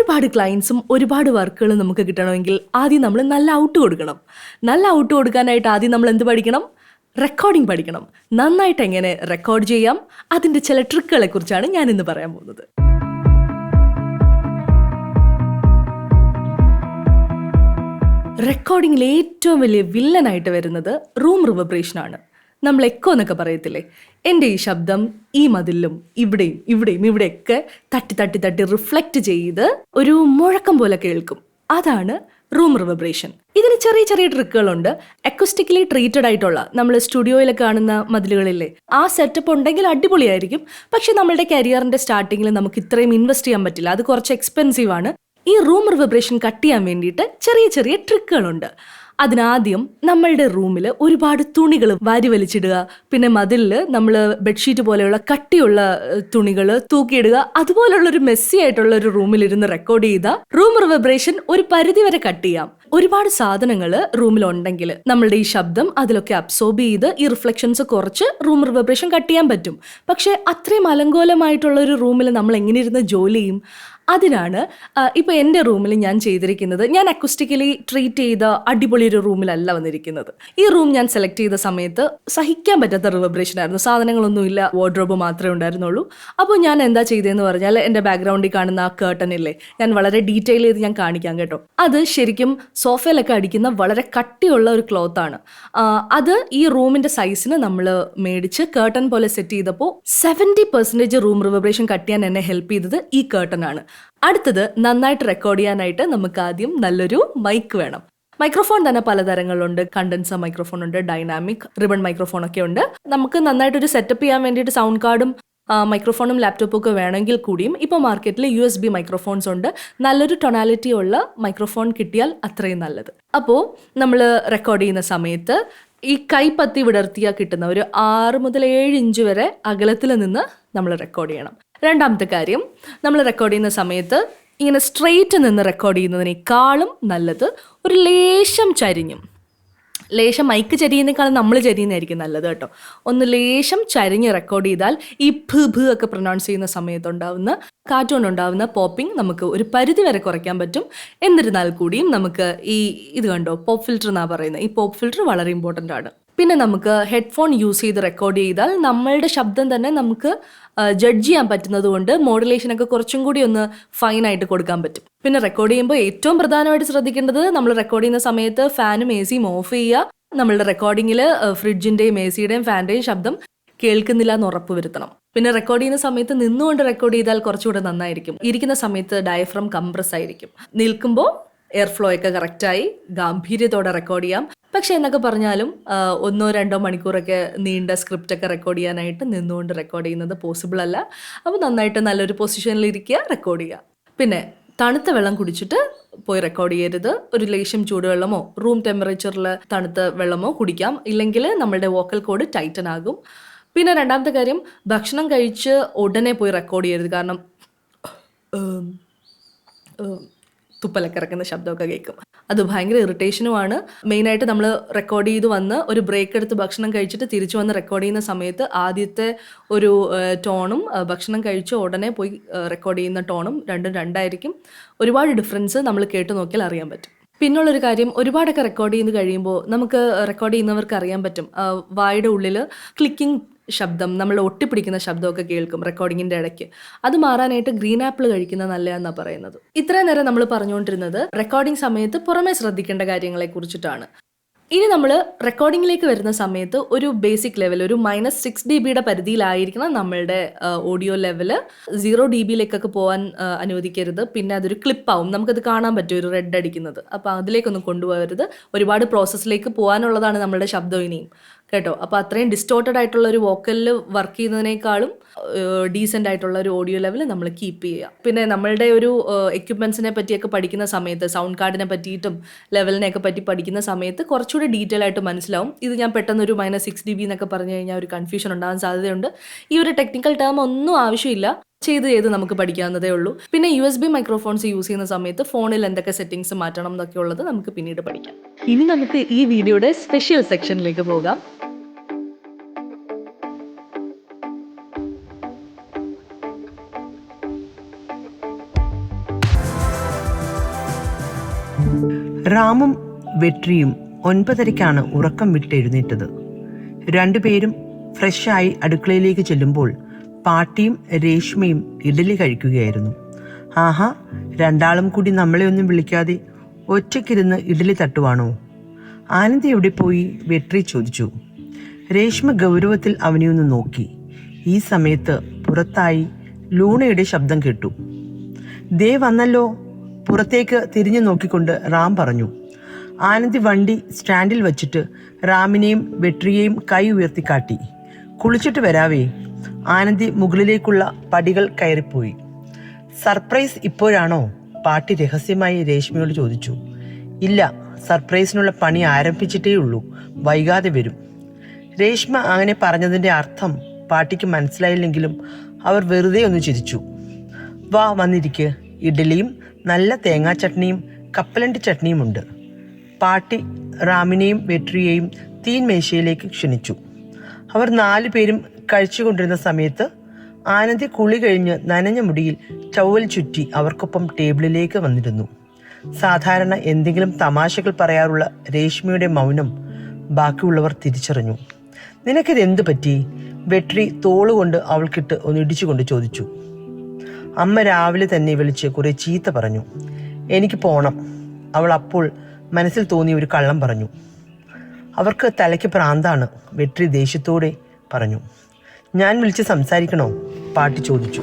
ഒരുപാട് ക്ലയൻസും ഒരുപാട് വർക്കുകളും നമുക്ക് കിട്ടണമെങ്കിൽ ആദ്യം നമ്മൾ നല്ല ഔട്ട് കൊടുക്കണം. നല്ല ഔട്ട് കൊടുക്കാനായിട്ട് ആദ്യം നമ്മൾ എന്ത് പഠിക്കണം? റെക്കോർഡിംഗ് പഠിക്കണം. നന്നായിട്ട് എങ്ങനെ റെക്കോർഡ് ചെയ്യാം, അതിൻ്റെ ചില ട്രിക്കുകളെ കുറിച്ചാണ് ഞാൻ ഇന്ന് പറയാൻ പോകുന്നത്. റെക്കോർഡിങ്ങിൽ ഏറ്റവും വലിയ വില്ലനായിട്ട് വരുന്നത് റൂം റിവർബ്രേഷനാണ്. നമ്മൾ എക്കോ എന്നൊക്കെ പറയത്തില്ലേ? എൻ്റെ ഈ ശബ്ദം ഈ മതിലും ഇവിടെയൊക്കെ തട്ടി തട്ടി തട്ടി റിഫ്ലക്റ്റ് ചെയ്ത് ഒരു മുഴക്കം പോലെ കേൾക്കും. അതാണ് റൂം റിവർബ്രേഷൻ. ഇതിന് ചെറിയ ചെറിയ ട്രിക്കുകളുണ്ട്. അക്യൂസ്റ്റിക്കലി ട്രീറ്റഡ് ആയിട്ടുള്ള നമ്മൾ സ്റ്റുഡിയോയിലൊക്കെ കാണുന്ന മതിലുകളില്ലേ, ആ സെറ്റപ്പ് ഉണ്ടെങ്കിൽ അടിപൊളിയായിരിക്കും. പക്ഷെ നമ്മളുടെ കരിയറിൻ്റെ സ്റ്റാർട്ടിങ്ങിൽ നമുക്ക് ഇത്രയും ഇൻവെസ്റ്റ് ചെയ്യാൻ പറ്റില്ല, അത് കുറച്ച് എക്സ്പെൻസീവ് ആണ്. ഈ റൂം റിവർബ്രേഷൻ കട്ട് ചെയ്യാൻ വേണ്ടിയിട്ട് ചെറിയ ചെറിയ ട്രിക്കുകളുണ്ട്. അതിനാദ്യം നമ്മളുടെ റൂമിൽ ഒരുപാട് തുണികൾ വാരി വലിച്ചിടുക, പിന്നെ മതിലിൽ നമ്മൾ ബെഡ്ഷീറ്റ് പോലെയുള്ള കട്ടിയുള്ള തുണികൾ തൂക്കിയിടുക. അതുപോലുള്ളൊരു മെസ്സി ആയിട്ടുള്ള ഒരു റൂമിലിരുന്ന് റെക്കോർഡ് ചെയ്ത റൂം റിവർബ്രേഷൻ ഒരു പരിധി വരെ കട്ട് ചെയ്യാം. ഒരുപാട് സാധനങ്ങൾ റൂമിലുണ്ടെങ്കിൽ നമ്മളുടെ ഈ ശബ്ദം അതിലൊക്കെ അബ്സോർബ് ചെയ്ത് ഈ റിഫ്ലക്ഷൻസ് കുറച്ച് റൂം റിവർബ്രേഷൻ കട്ട് ചെയ്യാൻ പറ്റും. പക്ഷേ അത്രയും അലങ്കോലമായിട്ടുള്ള ഒരു റൂമിൽ നമ്മൾ എങ്ങനെ ഇരുന്ന് ജോലി ചെയ്യും? അതിനാണ് ഇപ്പോൾ എൻ്റെ റൂമിൽ ഞാൻ ചെയ്തിരിക്കുന്നത്. ഞാൻ അക്യൂസ്റ്റിക്കലി ട്രീറ്റ് ചെയ്ത അടിപൊളി ഒരു റൂമിലല്ല വന്നിരിക്കുന്നത്. ഈ റൂം ഞാൻ സെലക്ട് ചെയ്ത സമയത്ത് സഹിക്കാൻ പറ്റാത്ത റിവർബ്രേഷൻ ആയിരുന്നു. സാധനങ്ങളൊന്നുമില്ല, വാർഡ്രോബ് മാത്രമേ ഉണ്ടായിരുന്നുള്ളൂ. അപ്പോൾ ഞാൻ എന്താ ചെയ്തതെന്ന് പറഞ്ഞാൽ, എൻ്റെ ബാക്ക്ഗ്രൗണ്ടിൽ കാണുന്ന ആ കേർട്ടൻ ഇല്ലേ, ഞാൻ വളരെ ഡീറ്റെയിൽ ചെയ്ത് ഞാൻ കാണിക്കാം കേട്ടോ. അത് ശരിക്കും സോഫയിലൊക്കെ അടിക്കുന്ന വളരെ കട്ടിയുള്ള ഒരു ക്ലോത്താണ്. അത് ഈ റൂമിൻ്റെ സൈസിന് നമ്മൾ മേടിച്ച് കേർട്ടൻ പോലെ സെറ്റ് ചെയ്തപ്പോൾ 70% റൂം റിവർബ്രേഷൻ കട്ട് ചെയ്യാൻ എന്നെ ഹെൽപ്പ് ചെയ്തത് ഈ കേർട്ടൻ ആണ്. അടുത്തത്, നന്നായിട്ട് റെക്കോർഡ് ചെയ്യാനായിട്ട് നമുക്ക് ആദ്യം നല്ലൊരു മൈക്ക് വേണം. മൈക്രോഫോൺ തന്നെ പലതരങ്ങളുണ്ട്. കണ്ടൻസർ മൈക്രോഫോൺ ഉണ്ട്, ഡൈനാമിക്, റിബൺ മൈക്രോഫോൺ ഒക്കെ ഉണ്ട്. നമുക്ക് നന്നായിട്ടൊരു സെറ്റപ്പ് ചെയ്യാൻ വേണ്ടിയിട്ട് സൗണ്ട് കാർഡും മൈക്രോഫോണും ലാപ്ടോപ്പും ഒക്കെ വേണമെങ്കിൽ കൂടിയും ഇപ്പോൾ മാർക്കറ്റിൽ USB മൈക്രോഫോൺസ് ഉണ്ട്. നല്ലൊരു ടൊണാലിറ്റി ഉള്ള മൈക്രോഫോൺ കിട്ടിയാൽ അത്രയും നല്ലത്. അപ്പോൾ നമ്മൾ റെക്കോർഡ് ചെയ്യുന്ന സമയത്ത് ഈ കൈപ്പത്തി വിടർത്തിയാൽ കിട്ടുന്ന ഒരു 6 മുതൽ 7 ഇഞ്ച് വരെ അകലത്തിൽ നിന്ന് നമ്മൾ റെക്കോർഡ് ചെയ്യണം. രണ്ടാമത്തെ കാര്യം, നമ്മൾ റെക്കോർഡ് ചെയ്യുന്ന സമയത്ത് ഇങ്ങനെ സ്ട്രെയിറ്റ് നിന്ന് റെക്കോർഡ് ചെയ്യുന്നതിനേക്കാളും നല്ലത് ഒരു ലേശം മൈക്ക് ചരിയുന്നേക്കാളും നമ്മൾ ചരിയുന്നതായിരിക്കും നല്ലത് കേട്ടോ. ഒന്ന് ലേശം ചരിഞ്ഞ് റെക്കോർഡ് ചെയ്താൽ ഈ ഭ് ഒക്കെ പ്രൊനൗൺസ് ചെയ്യുന്ന സമയത്തുണ്ടാവുന്ന കാറ്റുകൊണ്ടുണ്ടാവുന്ന പോപ്പിംഗ് നമുക്ക് ഒരു പരിധി വരെ കുറയ്ക്കാൻ പറ്റും. എന്നിരുന്നാൽ കൂടിയും നമുക്ക് ഇത് കണ്ടോ, പോപ്പ് ഫിൽറ്റർ എന്നാണ് പറയുന്നത്. ഈ പോപ്പ് ഫിൽറ്റർ വളരെ ഇമ്പോർട്ടൻ്റ് ആണ്. പിന്നെ നമുക്ക് ഹെഡ്ഫോൺ യൂസ് ചെയ്ത് റെക്കോർഡ് ചെയ്താൽ നമ്മളുടെ ശബ്ദം തന്നെ നമുക്ക് ജഡ്ജ് ചെയ്യാൻ പറ്റുന്നത് കൊണ്ട് മോഡുലേഷനൊക്കെ കുറച്ചും കൂടി ഒന്ന് ഫൈനായിട്ട് കൊടുക്കാൻ പറ്റും. പിന്നെ റെക്കോർഡ് ചെയ്യുമ്പോൾ ഏറ്റവും പ്രധാനമായിട്ട് ശ്രദ്ധിക്കേണ്ടത്, നമ്മൾ റെക്കോർഡ് ചെയ്യുന്ന സമയത്ത് ഫാനും AC ഓഫ് ചെയ്യുക. നമ്മളുടെ റെക്കോർഡിങ്ങിൽ ഫ്രിഡ്ജിൻ്റെയും AC-യുടെയും ഫാൻ്റെയും ശബ്ദം കേൾക്കുന്നില്ല എന്ന് ഉറപ്പ് വരുത്തണം. പിന്നെ റെക്കോർഡ് ചെയ്യുന്ന സമയത്ത് നിന്നുകൊണ്ട് റെക്കോർഡ് ചെയ്താൽ കുറച്ചുകൂടെ നന്നായിരിക്കും. ഇരിക്കുന്ന സമയത്ത് ഡയഫ്രം കംപ്രസ് ആയിരിക്കും. നിൽക്കുമ്പോൾ എയർ ഫ്ലോ ഒക്കെ കറക്റ്റായി ഗാംഭീര്യത്തോടെ റെക്കോർഡ് ചെയ്യാം. പക്ഷെ എന്നൊക്കെ പറഞ്ഞാലും 1-2 മണിക്കൂറൊക്കെ നീണ്ട സ്ക്രിപ്റ്റൊക്കെ റെക്കോർഡ് ചെയ്യാനായിട്ട് നിന്നുകൊണ്ട് റെക്കോർഡ് ചെയ്യുന്നത് പോസിബിൾ അല്ല. അപ്പോൾ നന്നായിട്ട് നല്ലൊരു പൊസിഷനിലിരിക്കുക, റെക്കോർഡ് ചെയ്യുക. പിന്നെ തണുത്ത വെള്ളം കുടിച്ചിട്ട് പോയി റെക്കോർഡ് ചെയ്യരുത്. ഒരു ലേശം ചൂടുവെള്ളമോ റൂം ടെമ്പറേച്ചറിൽ തണുത്ത വെള്ളമോ കുടിക്കാം. ഇല്ലെങ്കിൽ നമ്മളുടെ വോക്കൽ കോഡ് ടൈറ്റൻ ആകും. പിന്നെ രണ്ടാമത്തെ കാര്യം, ഭക്ഷണം കഴിച്ച് ഉടനെ പോയി റെക്കോർഡ് ചെയ്യരുത്. കാരണം തുപ്പലൊക്കെ ഇറക്കുന്ന ശബ്ദമൊക്കെ കേൾക്കും. അത് ഭയങ്കര ഇറിറ്റേഷനുമാണ്. മെയിനായിട്ട് നമ്മൾ റെക്കോർഡ് ചെയ്ത് വന്ന് ഒരു ബ്രേക്ക് എടുത്ത് ഭക്ഷണം കഴിച്ചിട്ട് തിരിച്ചു വന്ന് റെക്കോർഡ് ചെയ്യുന്ന സമയത്ത് ആദ്യത്തെ ഒരു ടോണും ഭക്ഷണം കഴിച്ച് ഉടനെ പോയി റെക്കോർഡ് ചെയ്യുന്ന ടോണും രണ്ടായിരിക്കും. ഒരുപാട് ഡിഫറൻസ് നമ്മൾ കേട്ട് നോക്കിയാൽ അറിയാൻ പറ്റും. പിന്നുള്ളൊരു കാര്യം, ഒരുപാടൊക്കെ റെക്കോർഡ് ചെയ്ത് കഴിയുമ്പോൾ നമുക്ക് റെക്കോർഡ് ചെയ്യുന്നവർക്ക് അറിയാൻ പറ്റും, വായുടെ ഉള്ളിൽ ക്ലിക്കിംഗ് ശബ്ദം, നമ്മൾ ഒട്ടിപ്പിടിക്കുന്ന ശബ്ദമൊക്കെ കേൾക്കും റെക്കോർഡിങ്ങിൻ്റെ ഇടയ്ക്ക്. അത് മാറാനായിട്ട് ഗ്രീൻ ആപ്പിൾ കഴിക്കുന്നത് നല്ലതെന്നാണ് പറയുന്നത്. ഇത്രയും നേരം നമ്മൾ പറഞ്ഞുകൊണ്ടിരുന്നത് റെക്കോർഡിംഗ് സമയത്ത് പുറമേ ശ്രദ്ധിക്കേണ്ട കാര്യങ്ങളെ കുറിച്ചിട്ടാണ്. ഇനി നമ്മൾ റെക്കോർഡിങ്ങിലേക്ക് വരുന്ന സമയത്ത് ഒരു ബേസിക് ലെവൽ, ഒരു -6 dB പരിധിയിലായിരിക്കണം നമ്മളുടെ ഓഡിയോ ലെവല്. 0 dB പോകാൻ അനുവദിക്കരുത്. പിന്നെ അതൊരു ക്ലിപ്പാവും, നമുക്കത് കാണാൻ പറ്റും, ഒരു റെഡ് അടിക്കുന്നത്. അപ്പോൾ അതിലേക്കൊന്നും കൊണ്ടുപോകരുത്. ഒരുപാട് പ്രോസസ്സിലേക്ക് പോകാനുള്ളതാണ് നമ്മളുടെ ശബ്ദം ഇനിയും കേട്ടോ. അപ്പോൾ അത്രയും ഡിസ്റ്റോർട്ടഡ് ആയിട്ടുള്ള ഒരു വോക്കലിൽ വർക്ക് ചെയ്യുന്നതിനേക്കാളും ഡീസൻ്റ് ആയിട്ടുള്ള ഒരു ഓഡിയോ ലെവൽ നമ്മൾ കീപ്പ് ചെയ്യുക. പിന്നെ നമ്മളുടെ ഒരു എക്യുപ്മെൻറ്റ്സിനെ പറ്റിയൊക്കെ പഠിക്കുന്ന സമയത്ത്, സൗണ്ട് കാർഡിനെ പറ്റിയിട്ടും ലെവലിനെയൊക്കെ പറ്റി പഠിക്കുന്ന സമയത്ത് കുറച്ചുകൂടി ഡീറ്റെയിൽ ആയിട്ട് മനസ്സിലാവും. ഇത് ഞാൻ പെട്ടെന്നൊരു -6 dB എന്നൊക്കെ പറഞ്ഞു കഴിഞ്ഞാൽ ഒരു കൺഫ്യൂഷൻ ഉണ്ടാകാൻ സാധ്യതയുണ്ട്. ഈ ഒരു ടെക്നിക്കൽ ടേം ഒന്നും ആവശ്യമില്ല, ചെയ്ത് നമുക്ക് പഠിക്കാവുന്നതേ ഉള്ളൂ. പിന്നെ USB മൈക്രോഫോൺസ് യൂസ് ചെയ്യുന്ന സമയത്ത് ഫോണിൽ എന്തൊക്കെ സെറ്റിങ്സ് മാറ്റണം എന്നൊക്കെ ഉള്ളത് നമുക്ക് പിന്നീട് പഠിക്കാം. ഇനി നമുക്ക് ഈ വീഡിയോയുടെ സ്പെഷ്യൽ സെക്ഷനിലേക്ക് പോകാം. റാമും വെട്രിയും 9:30 ഉറക്കം വിട്ടെഴുന്നേറ്റത്. രണ്ടുപേരും ഫ്രഷായി അടുക്കളയിലേക്ക് ചെല്ലുമ്പോൾ പാട്ടിയും രേഷ്മയും ഇഡലി കഴിക്കുകയായിരുന്നു. ആഹാ, രണ്ടാളും കൂടി നമ്മളെ ഒന്നും വിളിക്കാതെ ഒറ്റയ്ക്കിരുന്ന് ഇഡലി തട്ടുവാണോ? ആനന്ദി എവിടെ പോയി? വെട്രി ചോദിച്ചു. രേഷ്മ ഗൗരവത്തിൽ അവനെ ഒന്ന് നോക്കി. ഈ സമയത്ത് പുറത്തായി ലൂണയുടെ ശബ്ദം കേട്ടു. ദേ വന്നല്ലോ, പുറത്തേക്ക് തിരിഞ്ഞു നോക്കിക്കൊണ്ട് റാം പറഞ്ഞു. ആനന്ദി വണ്ടി സ്റ്റാൻഡിൽ വച്ചിട്ട് റാമിനെയും വെട്രിയെയും കൈ ഉയർത്തിക്കാട്ടി. കുളിച്ചിട്ട് വരാവേ. ആനന്ദി മുകളിലേക്കുള്ള പടികൾ കയറിപ്പോയി. സർപ്രൈസ് ഇപ്പോഴാണോ? പാട്ടി രഹസ്യമായി രേഷ്മയോട് ചോദിച്ചു. ഇല്ല, സർപ്രൈസിനുള്ള പണി ആരംഭിച്ചിട്ടേ ഉള്ളൂ, വൈകാതെ വരും. രേഷ്മ അങ്ങനെ പറഞ്ഞതിൻ്റെ അർത്ഥം പാട്ടിക്ക് മനസ്സിലായില്ലെങ്കിലും അവർ വെറുതെ ഒന്ന് ചിരിച്ചു. വാ, വന്നിരിക്ക്. ഇഡ്ഡലിയും നല്ല തേങ്ങാ ചട്നിയും കപ്പലണ്ടി ചട്നിയുമുണ്ട്. പാട്ടി റാമിനെയും വെട്രിയെയും തീൻമേശയിലേക്ക് ക്ഷണിച്ചു. അവർ 4 പേരും കഴിച്ചുകൊണ്ടിരുന്ന സമയത്ത് ആനന്ദി കുളി കഴിഞ്ഞ് നനഞ്ഞ മുടിയിൽ ടവൽ ചുറ്റി അവർക്കൊപ്പം ടേബിളിലേക്ക് വന്നിരുന്നു. സാധാരണ എന്തെങ്കിലും തമാശകൾ പറയാറുള്ള രേഷ്മയുടെ മൗനം ബാക്കിയുള്ളവർ തിരിച്ചറിഞ്ഞു. നിനക്കിത് എന്തു പറ്റി? വെട്രി തോളുകൊണ്ട് അവൾക്കിട്ട് ഒന്ന് ഇടിച്ചുകൊണ്ട് ചോദിച്ചു. അമ്മ രാവിലെ തന്നെ വിളിച്ച് കുറെ ചീത്ത പറഞ്ഞു. എനിക്ക് പോണം. അവൾ അപ്പോൾ മനസ്സിൽ തോന്നിയ ഒരു കള്ളം പറഞ്ഞു. അവർക്ക് തലയ്ക്ക് ഭ്രാന്താണ്, വെട്രി ദേഷ്യത്തോടെ പറഞ്ഞു. ഞാൻ വിളിച്ച് സംസാരിക്കണോ? പാട്ടി ചോദിച്ചു.